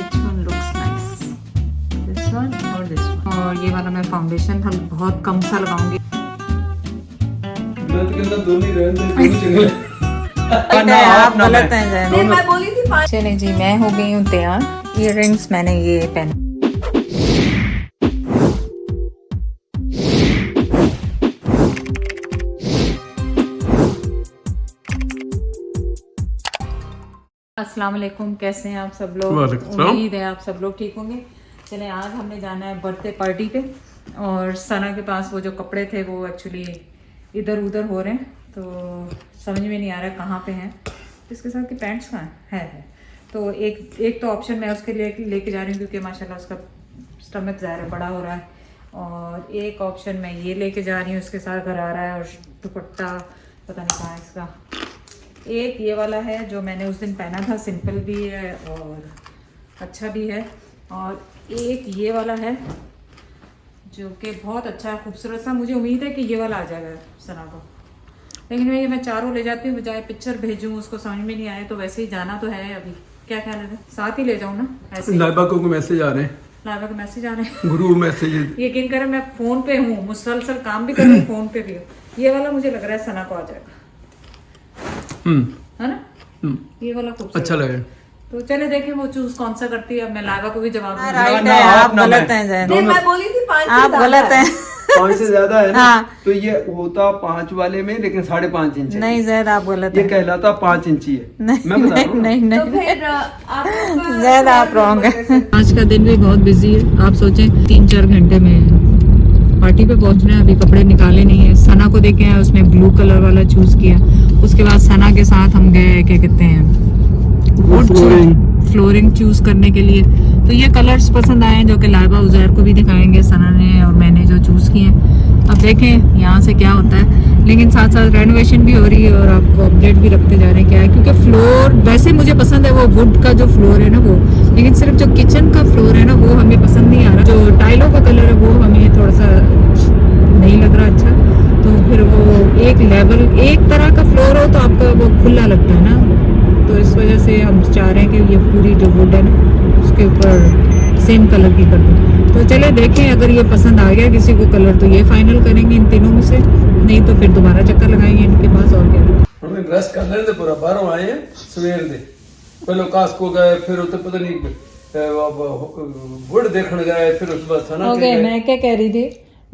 Which one looks nice? This one or this one? और ये वाला मैं फाउंडेशन बहुत कम सा लगाऊंगी। मैं तो कहता दोनों ही रहने दे, दोनों चले। ना आप गलत हैं दोनों। मैं बोली थी चलिए जी, मैं हो गई हूँ तैयार। इयररिंग्स मैंने ये पहने। अस्सलाम वालेकुम, कैसे हैं आप सब लोग? उम्मीद है आप सब लोग ठीक होंगे। चलें, आज हमने जाना है बर्थडे पार्टी पे और सना के पास वो जो कपड़े थे वो एक्चुअली इधर उधर हो रहे हैं, तो समझ में नहीं आ रहा कहाँ पे हैं। इसके साथ की पैंट्स कहाँ है। तो एक तो ऑप्शन मैं उसके लिए लेके जा रही हूँ क्योंकि माशाल्लाह उसका स्टमक ज़्यादा बड़ा हो रहा है, और एक ऑप्शन मैं ये लेके जा रही हूँ, उसके साथ गरारा है और दुपट्टा पता नहीं कहाँ इसका। एक ये वाला है जो मैंने उस दिन पहना था, सिंपल भी है और अच्छा भी है, और एक ये वाला है जो कि बहुत अच्छा खूबसूरत सा। मुझे उम्मीद है कि ये वाला आ जाएगा सना को, लेकिन मैं चारों ले जाती हूँ बजाय पिक्चर भेजूँ, उसको समझ में नहीं आए तो वैसे ही जाना तो है। अभी क्या ख्याल है, साथ ही ले जाऊँ ना? ऐसे लाइबा को मैसेज आ रहे हैं, लाइबा का मैसेज आ रहे हैं, गुरु मैसेज। यकीन करें मैं फोन पे हूँ, मुसलसल काम भी कर रही हूँ, फोन पे भी हूँ। ये वाला मुझे लग रहा है सना को आ जाएगा, है ना? ये वाला खूबसूरत अच्छा लगे। तो चले देखें वो चूज कौन सा करती है। अब मैं लाइबा को भी जवाब दूंगी। राइट ना, है, आप आप ना, गलत मैं। हैं जैन। दोनों। मैं बोली थी 5 आप गलत हैं। 5 से ज्यादा है ना? हाँ। तो ये होता 5 वाले में, लेकिन 5.5 इंच है। नहीं जैद, आप गलत ये हैं। कहलाता 5 इंची है। नहीं मैं बता रहा हूँ ना। नहीं नहीं तो फिर आप जैद आप रॉन्ग है। आज का दिन भी बहुत बिजी है। आप सोचें 3-4 घंटे में पार्टी पे पहुंचना है, अभी कपड़े निकाले नहीं है। सना को देखे हैं, उसमें ब्लू कलर वाला चूज किया। उसके बाद सना के साथ हम गए, क्या कहते हैं, फ्लोरिंग चूज करने के लिए। तो ये कलर्स पसंद आए जो कि लाइबा उजैर को भी दिखाएंगे सना ने और मैंने जो चूज किए हैं। अब देखें यहाँ से क्या होता है, लेकिन साथ साथ रेनोवेशन भी हो रही है और आपको अपडेट भी रखते जा रहे हैं क्या है, क्योंकि फ्लोर वैसे मुझे पसंद है, वो वुड का जो फ्लोर है ना वो, लेकिन सिर्फ जो किचन का फ्लोर है ना वो हमें पसंद नहीं आ रहा। जो टाइलों का कलर है वो हमें थोड़ा सा नहीं लग रहा अच्छा। तो फिर वो एक लेवल एक तरह का फ्लोर हो तो आपका वो खुला लगता है ना, तो इस वजह से हम चाह रहे हैं कि ये पूरी जो वुड है ना उसके ऊपर सेम कलर की कर दें। तो चले देखें, अगर ये पसंद आ गया किसी को कलर तो ये फाइनल करेंगे इन तीनों में से, नहीं तो फिर दोबारा चक्कर लगाएंगे इनके पास। और क्या हमें ब्रश कर लेते पूरा बाहरों आए हैं सवेर दे, पहले कास्को गए, फिर उते पता नहीं वुड देखने गए, फिर उसके बाद सना के गए। मैं क्या कह रही थी,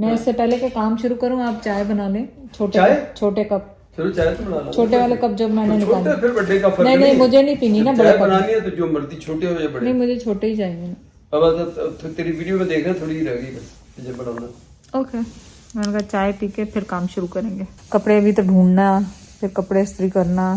मैं इससे पहले के काम शुरू करूं, आप चाय बना लें। छोटे कप, चलो चाय तो बना लो। छोटे वाले कप जब मैंने निकाले। छोटे फिर बड़े का फर्क नहीं मुझे नहीं पीनी ना बड़ा चाय कप। बनानी है तो जो मर्जी छोटे हो या बड़े। नहीं मुझे छोटे ही चाहिए ना। अब तेरी वीडियो में देख रहे थोड़ी ही रहेगी मुझे बनाना। ओके, मैंने कहा चाय पी के फिर काम शुरू करेंगे। कपड़े भी तो ढूंढना, फिर कपड़े इस्त्री करना,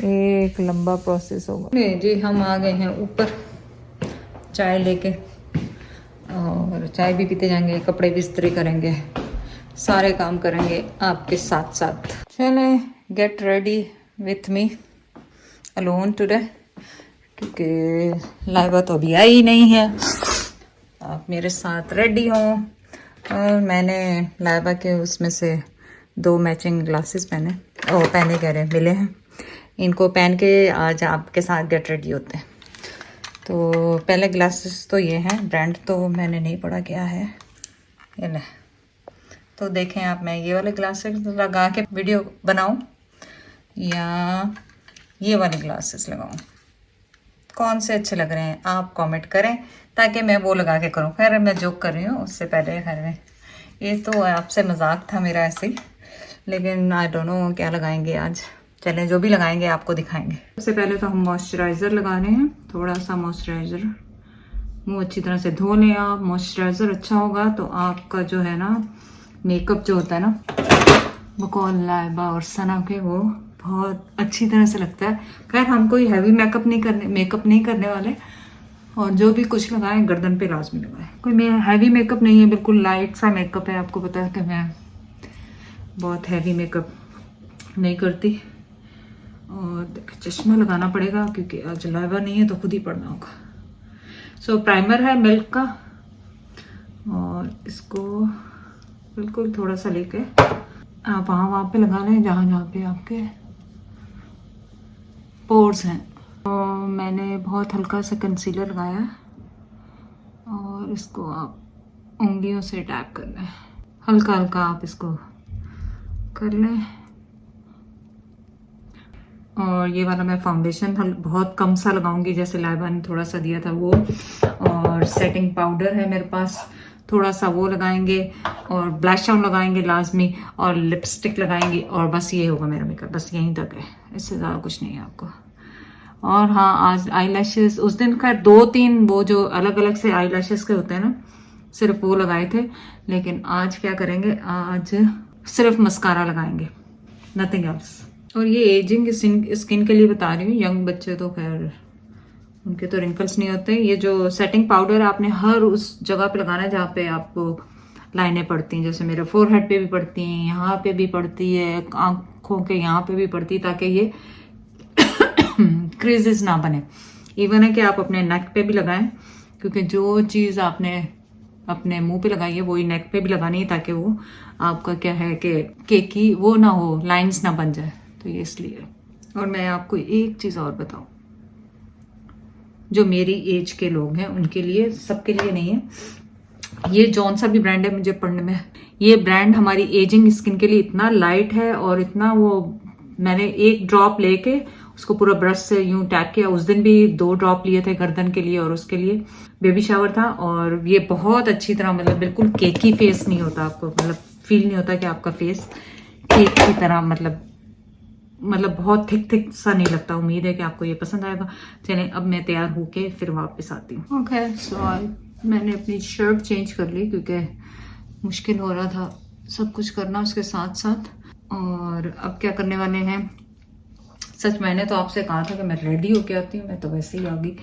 एक लंबा प्रोसेस होगा। नहीं जी, हम आ गए हैं ऊपर चाय लेके, और चाय भी पीते जाएंगे, कपड़े भी इस्त्री करेंगे, सारे काम करेंगे आपके साथ साथ। चले, get ready with me alone today, क्योंकि लाइबा तो अभी आई नहीं है। आप मेरे साथ रेडी हों। और मैंने लाइबा के उसमें से 2 मैचिंग ग्लासेस पहने कह रहे मिले हैं। इनको पहन के आज आपके साथ गेट रेडी होते हैं। तो पहले ग्लासेस तो ये हैं, ब्रांड तो मैंने नहीं पढ़ा क्या है, ये ले। तो देखें आप, मैं ये वाले ग्लासेस लगा के वीडियो बनाऊं या ये वाले ग्लासेस लगाऊं, कौन से अच्छे लग रहे हैं आप कमेंट करें, ताकि मैं वो लगा के करूं। खैर मैं जोक कर रही हूँ, उससे पहले खैर में ये तो आपसे मजाक था मेरा ऐसे ही, लेकिन आई डोंट नो क्या लगाएंगे आज। चलें, जो भी लगाएंगे आपको दिखाएंगे। सबसे पहले तो हम मॉइस्चराइज़र लगा रहे हैं, थोड़ा सा मॉइस्चराइज़र। मुंह अच्छी तरह से धो लें आप, मॉइस्चराइज़र अच्छा होगा तो आपका जो है ना मेकअप जो होता है ना बकौल लाइबा और सना के, वो बहुत अच्छी तरह से लगता है। खैर हम कोई हैवी मेकअप नहीं करने वाले, और जो भी कुछ लगाएं गर्दन पे लाजमी लगाएं। कोई हैवी मेकअप नहीं है, बिल्कुल लाइट सा मेकअप है। आपको पता है कि मैं बहुत हैवी मेकअप नहीं करती। और चश्मा लगाना पड़ेगा क्योंकि आज लाइबा नहीं है तो खुद ही पढ़ना होगा। सो प्राइमर है मिल्क का, और इसको बिल्कुल थोड़ा सा लेके आप वहाँ पे लगा लें जहाँ पे आपके पोर्स हैं। तो मैंने बहुत हल्का सा कंसीलर लगाया और इसको आप उंगलियों से टैप कर लें, हल्का हल्का आप इसको कर लें। और ये वाला मैं फाउंडेशन बहुत कम सा लगाऊंगी, जैसे लाइबा ने थोड़ा सा दिया था वो। और सेटिंग पाउडर है मेरे पास, थोड़ा सा वो लगाएंगे और ब्लश ऑन लगाएंगे लाजमी, और लिपस्टिक लगाएंगे, और बस ये होगा मेरा मेकअप। बस यहीं तक है, इससे ज़्यादा कुछ नहीं है आपको। और हाँ, आज आई लैशेज़ उस दिन खैर 2-3 वो जो अलग अलग से आई लैशेज़ के होते हैं ना, सिर्फ वो लगाए थे। लेकिन आज क्या करेंगे, आज सिर्फ मस्कारा लगाएंगे, नथिंग एल्स। और ये एजिंग स्किन के लिए बता रही हूँ, यंग बच्चे तो खैर उनके तो रिंकल्स नहीं होते। ये जो सेटिंग पाउडर आपने हर उस जगह पे लगाना है जहाँ पे आपको लाइनें पड़ती हैं, जैसे मेरे फोरहेड पे भी पड़ती हैं, यहाँ पे भी पड़ती है, आंखों के यहाँ पे भी पड़ती है, ताकि ये क्रीजेस ना बने। इवन है कि आप अपने नेक पे भी लगाएं, क्योंकि जो चीज़ आपने अपने मुंह पे लगाई है वही नेक पे भी लगानी है, ताकि वो आपका क्या है कि केकी वो ना हो, लाइंस ना बन जाए। तो ये इसलिए। और मैं आपको एक चीज़ और बताऊं, जो मेरी एज के लोग हैं उनके लिए, सबके लिए नहीं है। ये जौन सा भी ब्रांड है मुझे पढ़ने में, ये ब्रांड हमारी एजिंग स्किन के लिए इतना लाइट है और इतना वो, मैंने एक ड्रॉप लेके उसको पूरा ब्रश से यूं टैप किया। उस दिन भी 2 ड्रॉप लिए थे गर्दन के लिए और उसके लिए, बेबी शावर था। और ये बहुत अच्छी तरह, मतलब बिल्कुल केकी फेस नहीं होता आपको, मतलब फील नहीं होता कि आपका फेस केक की तरह, मतलब बहुत थिक सा नहीं लगता। उम्मीद है कि आपको ये पसंद आएगा। चलें, अब मैं तैयार होके फिर वापस आती हूँ। ओके, सो मैंने अपनी शर्ट चेंज कर ली क्योंकि मुश्किल हो रहा था सब कुछ करना उसके साथ साथ। और अब क्या करने वाले हैं, सच मैंने तो आपसे कहा था कि मैं रेडी होके आती हूँ, मैं तो वैसे ही आ गई।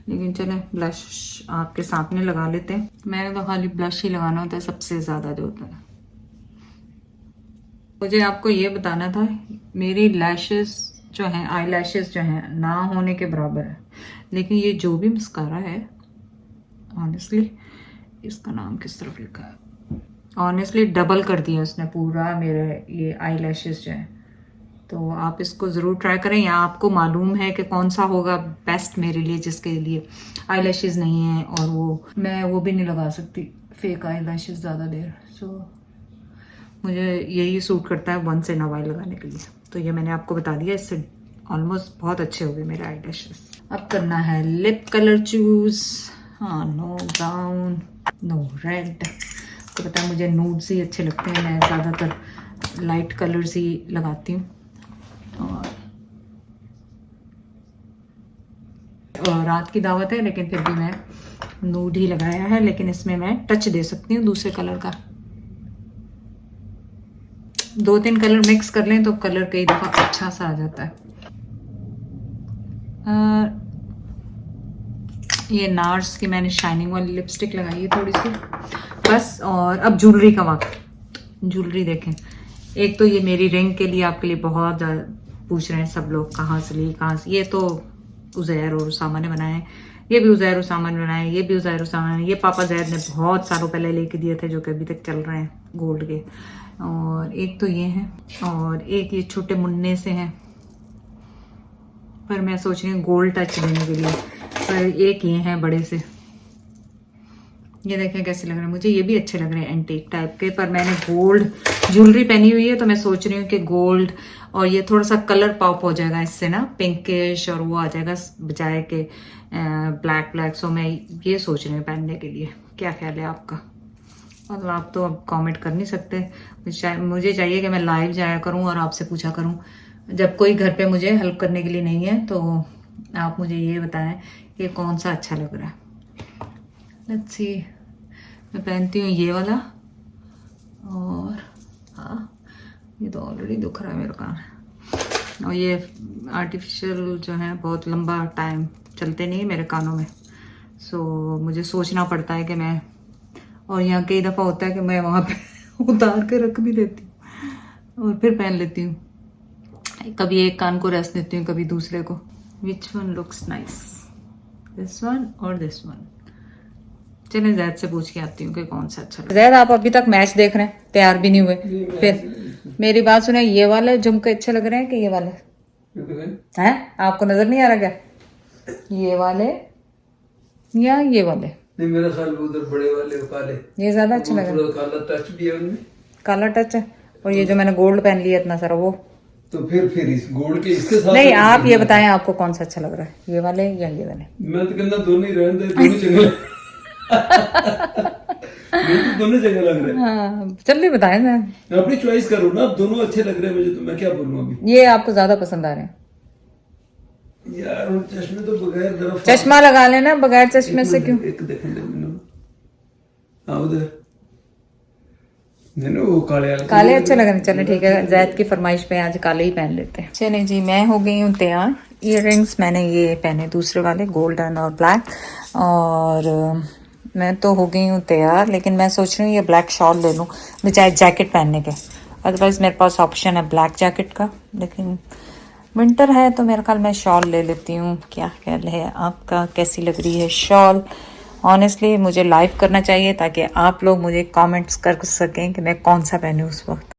लेकिन चलें, ब्लश आपके सामने लगा लेते हैं। मैंने तो खाली ब्लश ही लगाना होता है, सबसे ज़्यादा जो होता है। मुझे आपको ये बताना था, मेरी लैशेस जो हैं, आई लैशेस जो हैं, ना होने के बराबर है। लेकिन ये जो भी मस्कारा है, ऑनेस्टली इसका नाम किस तरफ लिखा है, ऑनेस्टली डबल कर दिया उसने पूरा मेरे ये आई लैशेस जो हैं। तो आप इसको ज़रूर ट्राई करें, या आपको मालूम है कि कौन सा होगा बेस्ट मेरे लिए, जिसके लिए आई लैशेस नहीं है और वो मैं वो भी नहीं लगा सकती फेक आई लैशेस ज़्यादा देर। सो मुझे यही सूट करता है वंस इन अ वाइल लगाने के लिए। तो ये मैंने आपको बता दिया, इससे ऑलमोस्ट बहुत अच्छे हो गए मेरे आई लैशेस। अब करना है लिप कलर चूज। हाँ, नो ब्राउन, नो रेड। तो पता है मुझे नूड्स ही अच्छे लगते हैं, मैं ज़्यादातर लाइट कलर्स ही लगाती हूँ। और रात की दावत है लेकिन फिर भी मैं नूड ही लगाया है, लेकिन इसमें मैं टच दे सकती हूँ दूसरे कलर का। 2-3 कलर मिक्स कर लें तो कलर कई दफ़ा अच्छा सा आ जाता है। ये नार्स की मैंने शाइनिंग वाली लिपस्टिक लगाई है थोड़ी सी बस। और अब ज्वेलरी का वक्त। ज्वेलरी देखें, एक तो ये मेरी रिंग के लिए आपके लिए बहुत ज़्यादा पूछ रहे हैं सब लोग, कहाँ से ली, कहाँ से। ये तो उज़ैर और उसामा ने बनाए हैं, ये भी उज़ैर उसामा ने बनाए, ये भी उज़ैर उसामा ने। ये पापा ज़ैद ने बहुत सालों पहले लेके दिए थे, जो कि अभी तक चल रहे हैं, गोल्ड के। और एक तो ये हैं, और एक ये छोटे मुन्ने से हैं, पर मैं सोच रही हूँ गोल्ड टच देने के लिए। पर एक ये हैं बड़े से, ये देखें कैसे लग रहे हैं। मुझे ये भी अच्छे लग रहे हैं एंटीक टाइप के, पर मैंने गोल्ड ज्वेलरी पहनी हुई है तो मैं सोच रही हूँ कि गोल्ड, और ये थोड़ा सा कलर पॉप हो जाएगा इससे ना, पिंकिश, और वो आ जाएगा बजाय के ब्लैक। सो मैं ये सोच रही हूँ पहनने के लिए। क्या ख्याल है आपका? मतलब आप तो अब कमेंट कर नहीं सकते, मुझे चाहिए कि मैं लाइव जाया करूँ और आपसे पूछा करूँ। जब कोई घर पे मुझे हेल्प करने के लिए नहीं है तो आप मुझे ये बताएं कि कौन सा अच्छा लग रहा है। लेट्स सी, मैं पहनती हूँ ये वाला। और हाँ, ये तो ऑलरेडी दुख रहा है मेरे कान। और ये आर्टिफिशियल जो है बहुत लंबा टाइम चलते नहीं है मेरे कानों में। सो मुझे सोचना पड़ता है कि मैं, और यहाँ कई दफ़ा होता है कि मैं वहाँ पे उतार के रख भी देती हूँ और फिर पहन लेती हूँ। कभी एक कान को रेस्ट देती हूँ, कभी दूसरे को। Which one looks nice, this one और दिस वन? चलिए जैद से पूछ के आती हूँ कि कौन सा अच्छा लगा। जैद, आप अभी तक मैच देख रहे हैं, तैयार भी नहीं हुए। फिर मेरी बात सुने, ये वाले झुमके अच्छे लग रहे हैं कि ये वाले हैं? आपको नजर नहीं आ रहा क्या? ये वाले या ये वाले? नहीं मेरा ख्याल वो उधर बड़े वाले वो काले, ये ज्यादा अच्छा वो लग रहा थोड़ा काला टच भी है उनमें। है, काला टच है। और ये जो मैंने गोल्ड पहन लिया इतना सारा वो तो फिर इस गोल्ड के इसके साथ नहीं, आप ये बताएं आपको कौन सा अच्छा लग रहा है, ये वाले या ये वाले? मैं तो कहना दोनों ही रहने दे, दोनों चंगे मुझे तो दोनों चंगे लग रहे हैं। हाँ जल्दी बताएं ना, अपनी चॉइस करो ना, दोनों अच्छे लग रहे हैं मुझे, तो मैं क्या बोलूं अभी। ये आपको ज्यादा पसंद आ रहे हैं? यार उन चश्मे तो बगैर जरा चश्मा लगा लेना, बगैर चश्मे से क्यों? एक देखने दे मैंने। हाँ उधर नहीं वो काले वाले काले अच्छे लग रहे हैं। चलो ठीक है, जैद की फरमाइश पे आज काले ही पहन लेते हैं। चलिए जी, मैं हो गई हूँ तैयार। ईयररिंग्स मैंने ये पहने दूसरे वाले गोल्डन और ब्लैक, और मैं तो हो गई हूँ तैयार, लेकिन मैं सोच रही हूँ ये ब्लैक शॉल ले लूँ बजाय जैकेट पहनने के। अदरवाइज मेरे पास ऑप्शन है ब्लैक जैकेट का, लेकिन विंटर है तो मेरे ख्याल मैं शॉल ले लेती हूँ। क्या ख्याल है आपका, कैसी लग रही है शॉल? ऑनेस्टली मुझे लाइव करना चाहिए ताकि आप लोग मुझे कमेंट्स कर सकें कि मैं कौन सा पहनूं उस वक्त।